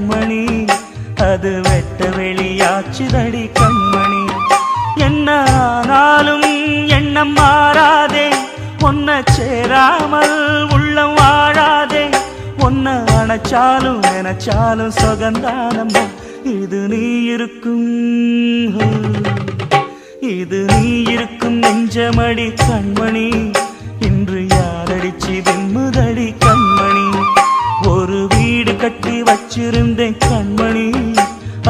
கண்மணி, அது வெட்ட வெளியாச்சுதடி கண்மணி. என்ன ஆனாலும் எண்ணம் மாறாதே, ஒன்ன சேராமல் உள்ளம் வாழாதே. ஒன்ன அணைச்சாலும் நினைச்சாலும் சுகந்தானம்மா. இது நீ இருக்கும், இது நீ இருக்கும் நெஞ்சமடி கண்மணி. இன்று யாரடிச்சு வெண்முதடி கண்மணி. ஒரு வீடு கட்டி வச்சிருந்தேன் கண்மணி,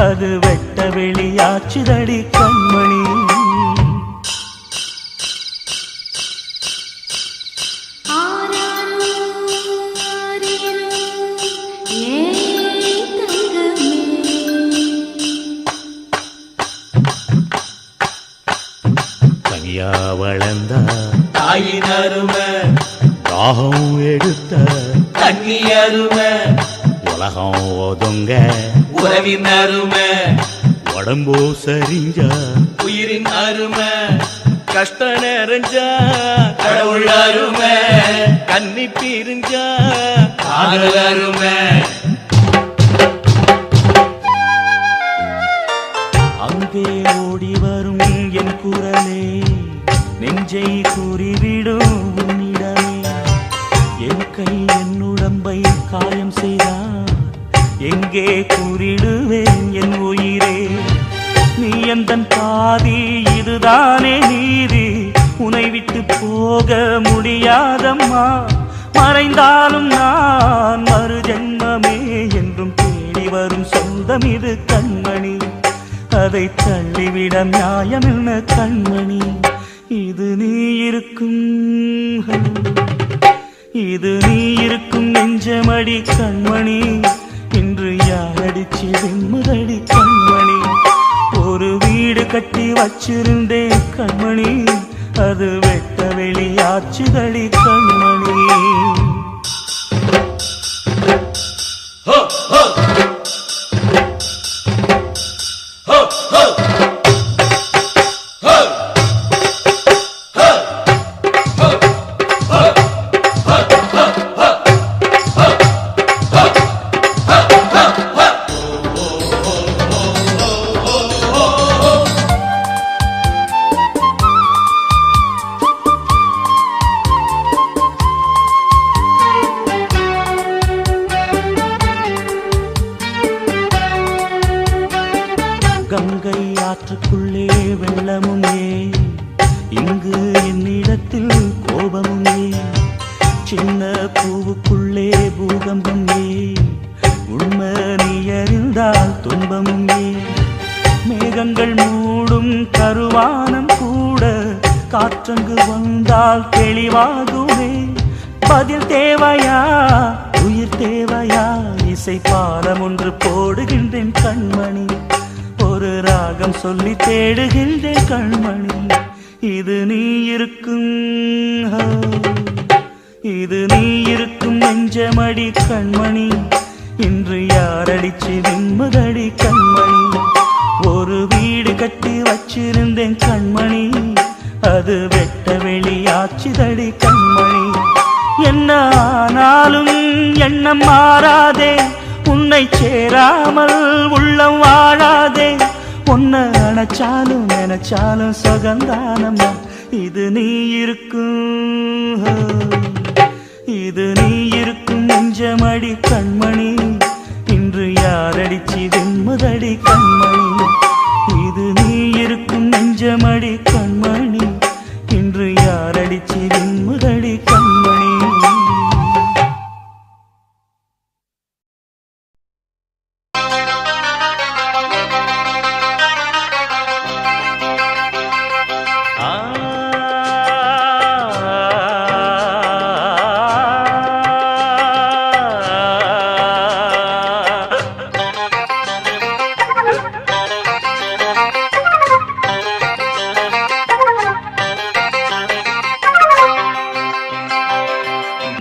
அது வெட்ட வெளியாச்சுதடி கண்மணி. தனியா வளர்ந்த தாயின் அருமை, தாகம் எடுத்த தண்ணி அருமை, உலகம் ஒதுங்க உறவின் அருமை, உடம்போ சரிஞ்சா உயிரின் அருமை, கஷ்ட நிறைஞ்சா கடவுள் அருமை, கன்னி பிரிஞ்சா காதல் அருமை. அங்கே ஓடி வரும் என் குரலே, நெஞ்சை கூறிவிடும் உன்னிடமே. என் கை என் உடம்பை காயம் செய்தான், எங்கே கூறிடுவேன் என் உயிரே. நீ எந்தன் பாதி, இதுதானே நீதி. உன்னை விட்டு போக முடியாதம்மா. மறைந்தாலும் நான் மறு ஜென்மமே என்றும் தேடி வரும் சொந்தம் இது கண்மணி. அதை தள்ளிவிட நியாயமென்ன கண்மணி. இது நீ இருக்கும், இது நீ இருக்கும் நெஞ்சமடி கண்மணி. இன்று யாரடிச்சு வெண்முதடி கண்மணி. ஒரு வீடு கட்டி வச்சிருந்தேன் கண்மணி, அது வெட்ட வெளியாச்சுதடி கண்மணி. ஹோ ஹோ ஹோ ஹோ ஹோ கங்கை ஆற்றுக்குள்ளே வெள்ளமும் ஏன், இங்கு என்னிடத்தில் கோபமும் ஏன். சின்ன பூவுக்குள்ளே பூகம்பம் ஏன், உண்மை நீ அறிந்தால் துன்பமும் ஏன். மேகங்கள் மூடும் கருவானம் கூட காற்றங்கு வந்தால் தெளிவாகுமே. பதில் தேவையா, உயிர் தேவையா, இசை பாடம் ஒன்று போடுகின்றேன் கண்மணி. ஒரு ராகம் சொல்லி தேடுகின்றேன் கண்மணி. இது நீ இருக்கும், இது நீ இருக்கும் நெஞ்சமடி கண்மணி. இன்று யாரடிச்சு வெண்முதடி கண்மணி. ஒரு வீடு கட்டி வச்சிருந்தேன் கண்மணி, அது வெட்ட வெளியாச்சுதடி கண்மணி. என்ன ஆனாலும் எண்ணம் மாறாதே, உன்னை சேராமல் உள்ளம் வாழாதே. ஒன்ன அணைச்சாலும் நினைச்சாலும் சுகந்தானம்மா. இது நீ இருக்கும், இது நீ இருக்கும் நெஞ்சமடி கண்மணி. இன்று யாரடிச்சு வெண்முதடி கண்மணி. இது நீ இருக்கும் நெஞ்சமடி கண்மணி. இன்று யாரடிச்சு வெண்முதடி கண்மணி.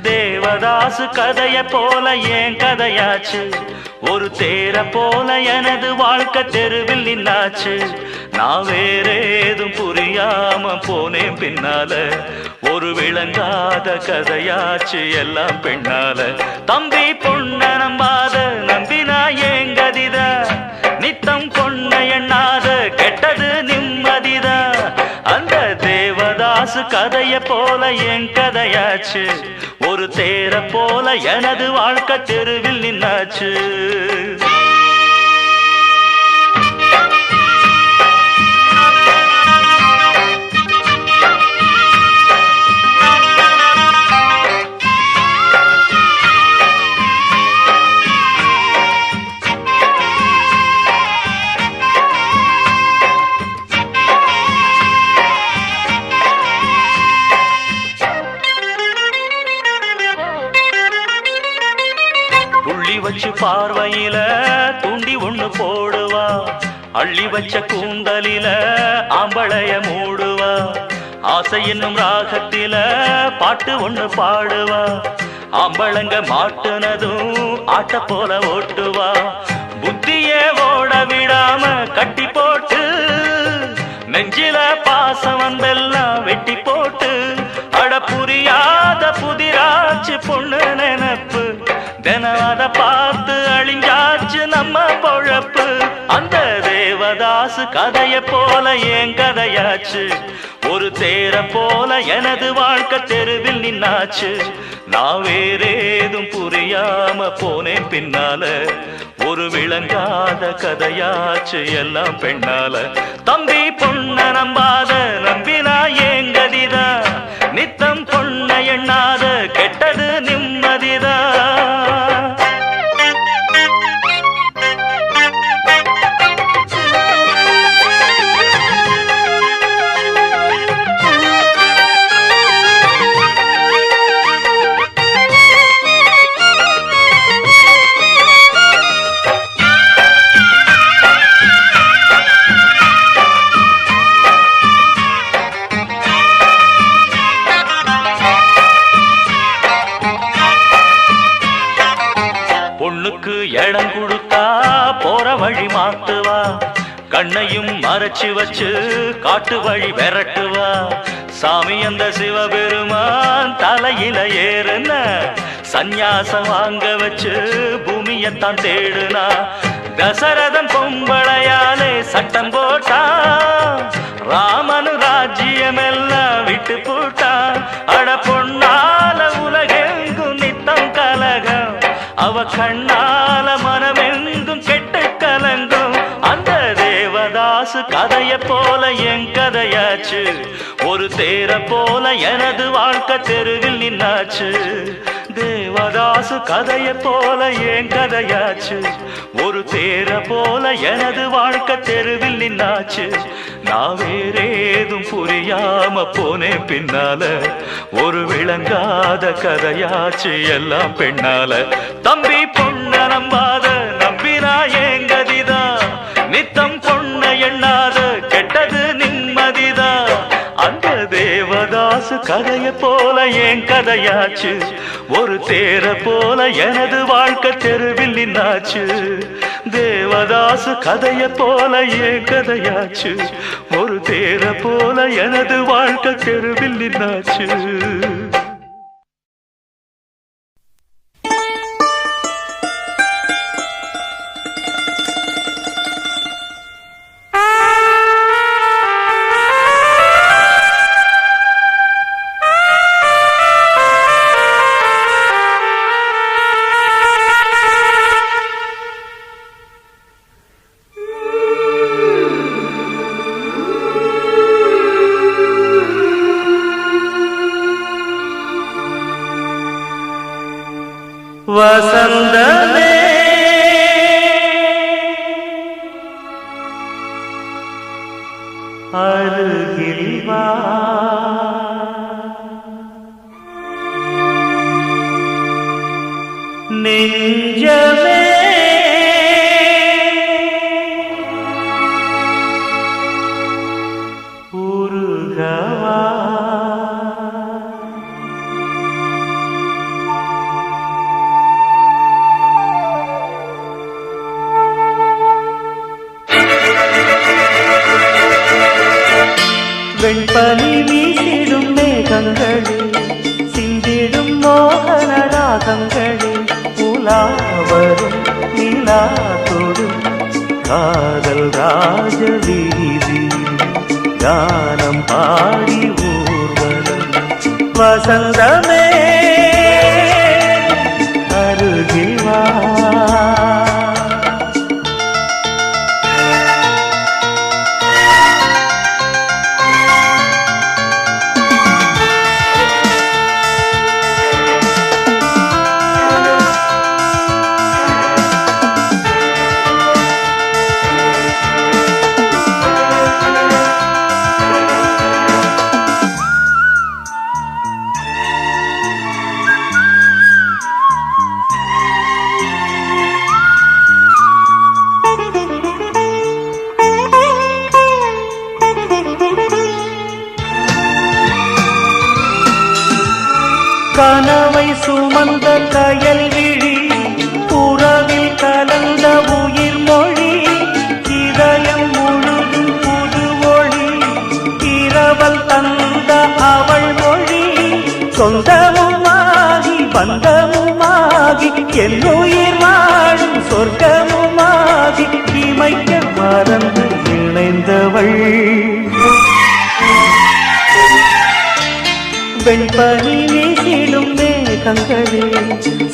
தேவதாசு கதைய போல என் கதையாச்சு, ஒரு தேர போல எனது வாழ்க்கை தெருவில் நின்னாச்சு. நான் வேற ஏதும் புரியாம போனேன் பின்னால, ஒரு விளங்காத கதையாச்சு எல்லாம் பெண்ணால. தம்பி பொண்ண நம்பாத, நம்பினா ஏங்க நித்தம் பொண்ண எண்ணாத கெட்டது நிம்மதிதான். அந்த தேவதாசு கதைய போல என் கதையாச்சு, ஒரு தேர போல எனது வாழ்க்கை தெருவில் நின்னாச்சு. வச்சு பார்வையில தூண்டி ஒண்ணு போடுவா, அள்ளி வச்ச கூந்தலில ஆம்பளைய மூடுவா, ஆசை என்னும் ராகத்தில பாட்டு ஒண்ணு பாடுவா, ஆம்பளங்க மாட்டுனதும் ஆட்ட போல ஓட்டுவா, புத்தியே ஓட விடாம கட்டி போட்டு நெஞ்சில பாசம் வந்தெல்லாம் வெட்டி போட்டு, அட புரியாத புதிராச்சு பொண்ணு நினப்பு, தினம் அதை பார்த்து அழிஞ்சாச்சு நம்ம பொழப்பு. அந்த தேவதாசு கதைய போல என் கதையாச்சு, ஒரு தேர போல எனது வாழ்க்கை தெருவில் நின்னாச்சு. நான் வேறேதும் புரியாம போனேன் பின்னால, ஒரு விளங்காத கதையாச்சு எல்லாம் பெண்ணால. தம்பி பொண்ண நம்பாத நம்பினா ஏங்கதிதான், நித்தம் பொண்ண எண்ணாத கெட்டது நிம்மதிதான். பொண்ணுக்கு இடம் கொடுத்தா போற வழி மாத்துவா, கண்ணையும் மறைச்சு வச்சு காட்டு வழி விரட்டுவா, சாமி அந்த சிவபெருமான் தலையில ஏறுன சந்நியாசம் வாங்க வச்சு பூமியத்தான் தேடுனா, தசரதன் பொம்பளையாலே சட்டம் போட்டா, ராமனு ராஜ்யம் எல்லாம் விட்டு போட்டா, அட பொன்னால உலகெங்கும் நித்தம் கலகம், அவ கண்ணால மனமெங்கும் கெட்டு கலங்கும். அந்த தேவதாசு கதைய போல என் கதையாச்சு, ஒரு தேர போல எனது வாழ்க்கை தெருவில் நின்னாச்சு. தேவதாசு கதைய போல என் கதையாச்சு, ஒரு தேர போல எனது வாழ்க்கை தெருவில் நின்னாச்சு. நான் வேறேதும் புரியாம போனேன் பின்னால, ஒரு விளங்காத கதையாச்சு எல்லாம் பெண்ணால. தம்பி பொண்ண நம்பாத நம்பினா ஏங்கதிதான், நித்தம் பொண்ண எண்ணாத கெட்டது நிம்மதிதான். அந்த தேவதாசு கதைய போல என் கதையாச்சு, ஒரு தேர போல எனது வாழ்க்கை தெருவில் நின்னாச்சு. தேவதாசு கதைய போல என் கதையாச்சு, ஒரு தேர போல எனது வாழ்க்கை தெருவில் நின்னாச்சு. வசந்தமே அருகில் வா, நெஞ்சமே உருகவா, வெண்பனி வீசிடும் மேகங்களே, சிந்திடும் மோகன ராகங்களே, உலாவரும் நிலா தொடும் காதல் ராஜ வீதி கானம் பாடி ஊர்வலம் வசந்தமே அருகில் வா கனவை சுமந்த கயல் விழி புறவில் கலந்த உயிர் மொழி இதயம் முழுதும் புது ஒளி இரவல் தந்த அவள் மொழி சொந்தமுமாகி பந்தமுமாகி என்னுயிர் வாழும் சொர்க்கமுமாகி இமைக்க மறந்து இணைந்தவள் வெண்பனி வீசிடும் மேகங்களே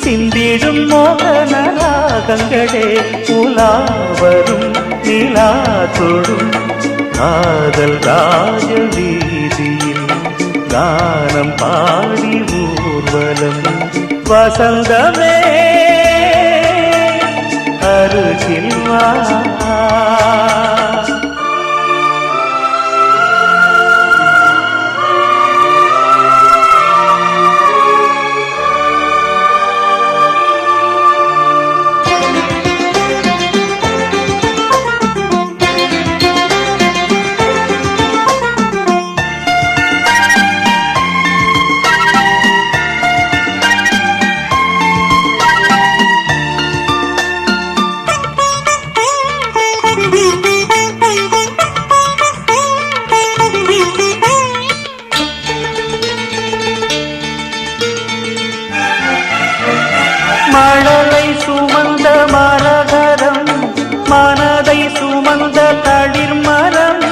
சிந்திடும் மோகன ராகங்களே உலாவரும் நிலா தொடும் காதல் ராஜ வீதியில் கானம் பாடி ஊர்வலம் வசந்தமே அருகில் வா மழலை சுமந்த மரகரம் மனதை சுமந்த தளிர் மரம்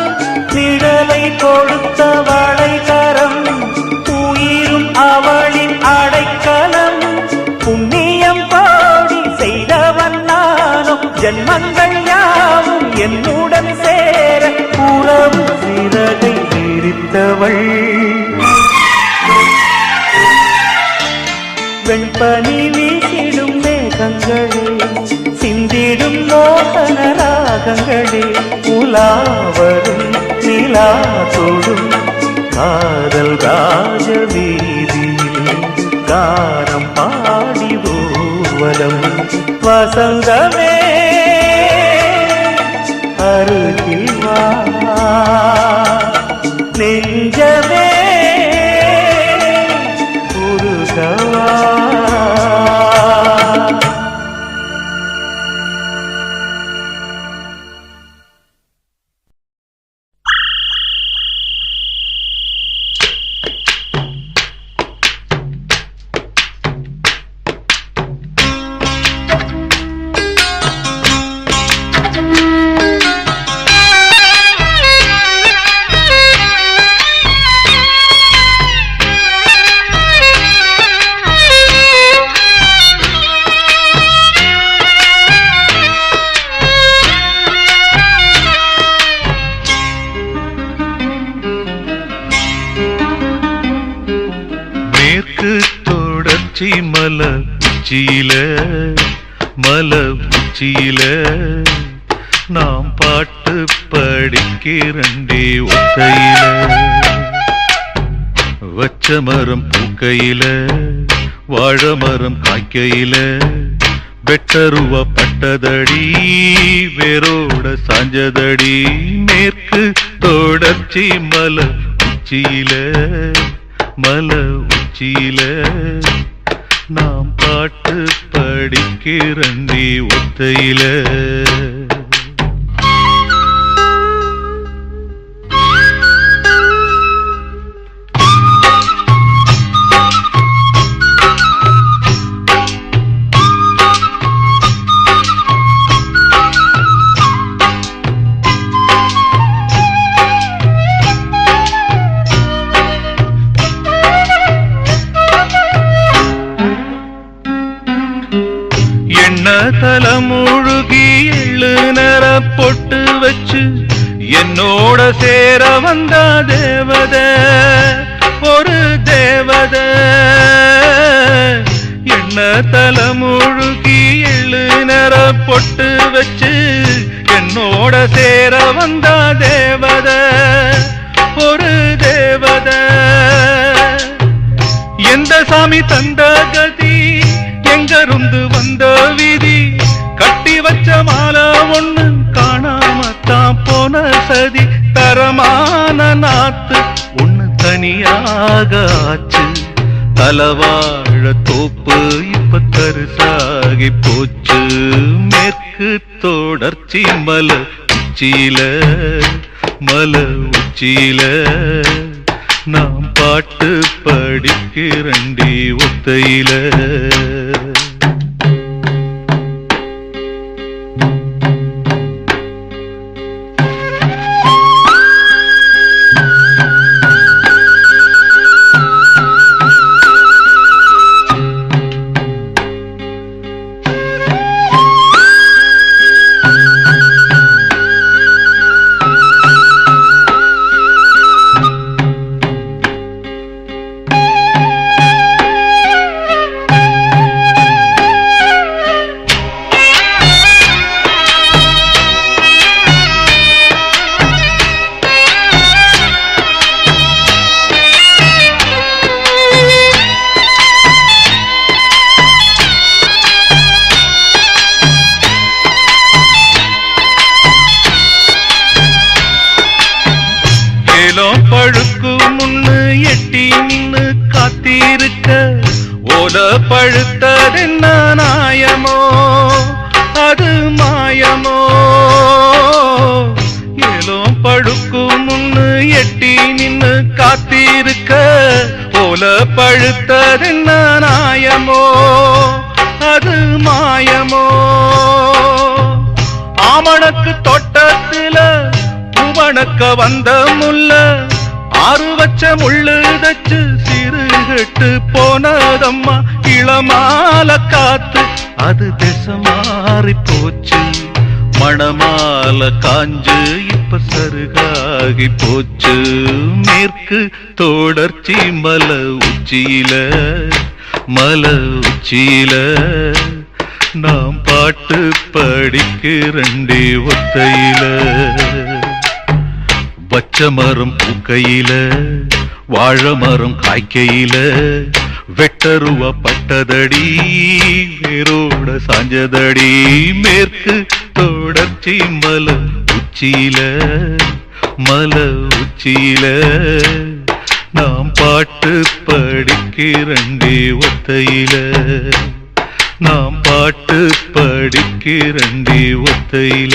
நிழலை கொடுத்த வளைகரம் உயிரும் அவளின் அடைக்கலம் புண்ணியம் பாடி செய்தவன் நானும் ஜென்மங்கள் யாவும் என்னுடன் சேர உறவு சிறகை விரித்தவள் வெண்பனி வீசிடும் மேகங்களே சிந்திடும் மோகன ராகங்களே உலாவரும் நிலா தொடும் காதல் ராஜ வீதியில் கானம் பாடி ஊர்வலம் வசந்தமே அருகில் வா நெஞ்சமே உருகவா மல உச்சியில நாம் பாட்டு படிக்கிறண்டே ஒத்தையில வச்ச மரம் பூக்கையில வாழ மரம் காய்க்கையில வெட்டருவ பட்டதடி வேரோட சாஞ்சதடி மேற்கு தொடர்ச்சி மல உச்சியில நாம் பாட்டு படிக்கிறண்டி ஒத்தையில என்னோட சேர வந்த தேவத ஒரு தேவத என்ன தலைமுழுகி எள்ளு நிற பொட்டு வச்சு என்னோட சேர வந்த தேவத ஒரு தேவத எந்த சாமி தந்த கதி எங்கிருந்து வந்த விதி கட்டி வச்ச மாலை ஒண்ணு காணாமத்தான் போன சதி தரமான நாத்து ஒண்ணு தனியாக ஆச்சு தலவாழ தோப்பு இப்ப தரிசாகி போச்சு மேற்கு தொடர்ச்சி மலை உச்சியில மலை உச்சியில நாம் பாட்டு படிக்கிறண்டி ஒத்தையில பழுக்கு முன்னு எட்டி நின்னு காத்திருக்க ஓல பழுத்ததென்ன நாயமோ அது மாயமோ ஏலோ பழுக்கு முன்னு எட்டி நின்னு காத்திருக்க ஓல பழுத்ததென்ன நாயமோ அது மாயமோ ஆமணக்கு தோட்டத்தில பூவணக்க வந்த முல்ல ஆறு வச்ச முள்ளு தச்சு சிறுகட்டு போனதம்மா இளமால காத்து அது திசை மாறி போச்சு மணமால காஞ்சு இப்ப சருகாகி போச்சு மேற்கு தொடர்ச்சி மலை உச்சியில மலை உச்சியில நாம் பாட்டு படிக்கிறண்டி ஒத்தையில பச்சை மரம் பூக்கையில வாழை மரம் காய்க்கையில வெட்டருவ பட்டதடி வேரோட சாஞ்சதடி மேற்கு தொடர்ச்சி மலை உச்சியில மலை உச்சியில நாம் பாட்டு படிக்கிறண்டி ஒத்தையில நாம் பாட்டு படிக்கிறண்டி ஒத்தையில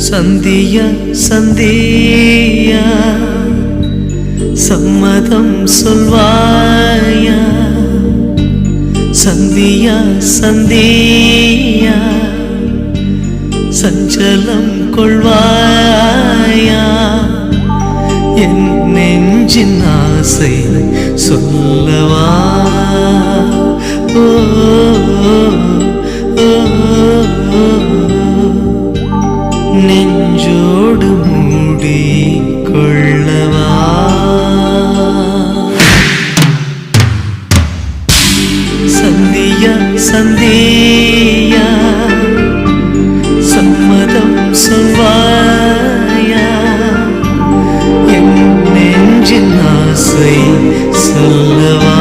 சந்தியா சந்தியா சம்மதம் சொல்வாயா சந்தியா சந்தியா சஞ்சலம் கொள்வாயா என் நெஞ்சின் ஆசை சொல்லவா ஓ நெஞ்சோடு மூடி கொள்ளவா சந்தியா சந்தியா சம்மதம் சொல்வாயா என் நெஞ்சின் ஆசை சொல்லவா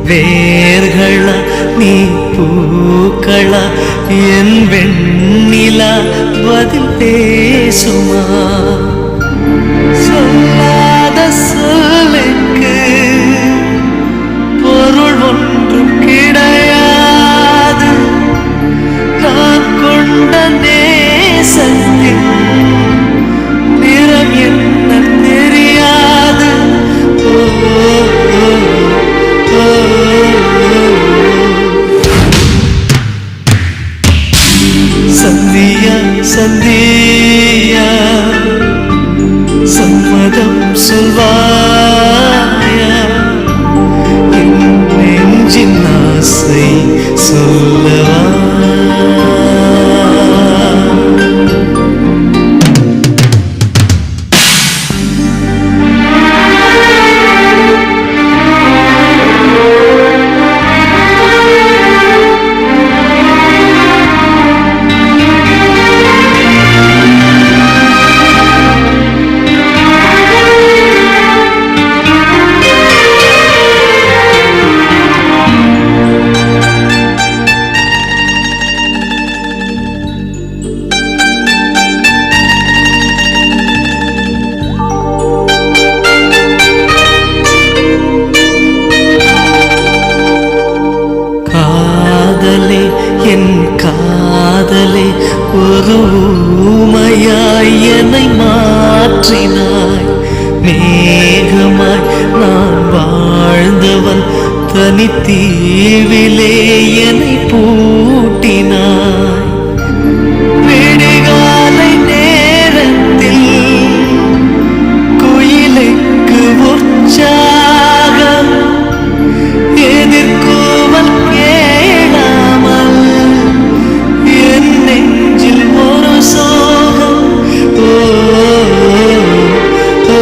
வேர்களா நீ பூக்களா என் வெண்ணிலா பதில் பேசுமா சொல்லாத சொல்லுக்கு பொருள் ஒன்றும் கிடையாது நான் கொண்ட நேசத்தின் நிறம் என்ன தெரியாது ஓ, ஓ, ஓ, சந்தியா சந்தியா சம்மதம் சொல்வாயா என் நெஞ்சின் ஆசை சொல்லவா காதலே என் காதலே ஒரு ஊமையாய் என்னை மாற்றினாய் மேகமாய் நான் வாழ்ந்தவன் தனித்தீவிலே என்னை பூட்டினாய் விடிகாலை நேரத்தில் குயிலுக்கு உற்சாகம் எதிர்கூவல் கேளாமல் என் நெஞ்சில் ஒரு சோகம் ஓ, ஓ, ஓ.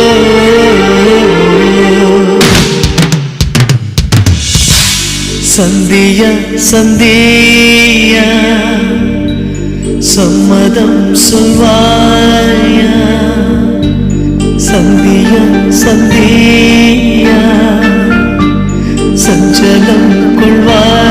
சந்தியா சந்தியா சம்மதம் சொல்வாயா சந்தியா சந்தியா சஞ்சலம் கொள்வாயா